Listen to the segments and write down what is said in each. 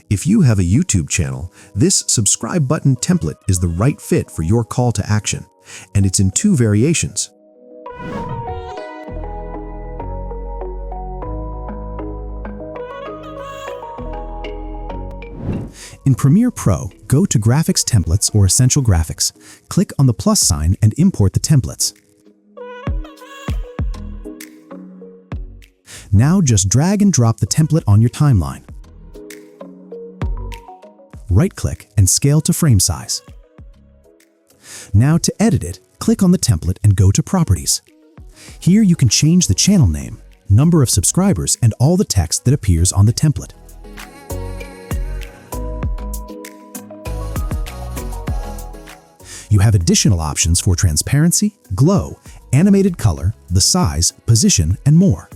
If you have a YouTube channel, this subscribe button template is the right fit for your call to action, and it's in 2 variations. In Premiere Pro, go to Graphics Templates or Essential Graphics. Click on the plus sign and import the templates. Now just drag and drop the template on your timeline. Right-click and scale to frame size. Now to edit it, click on the template and go to Properties. Here you can change the channel name, number of subscribers, and all the text that appears on the template. You have additional options for transparency, glow, animated color, the size, position, and more.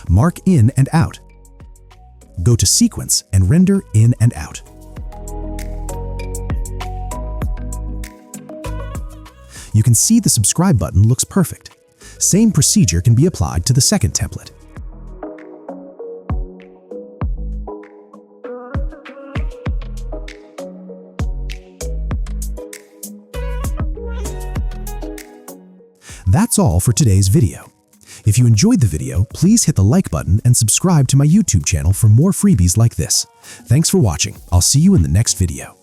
Mark in and out. Go to Sequence and render in and out. You can see the subscribe button looks perfect. Same procedure can be applied to the second template. That's all for today's video. If you enjoyed the video, please hit the like button and subscribe to my YouTube channel for more freebies like this. Thanks for watching. I'll see you in the next video.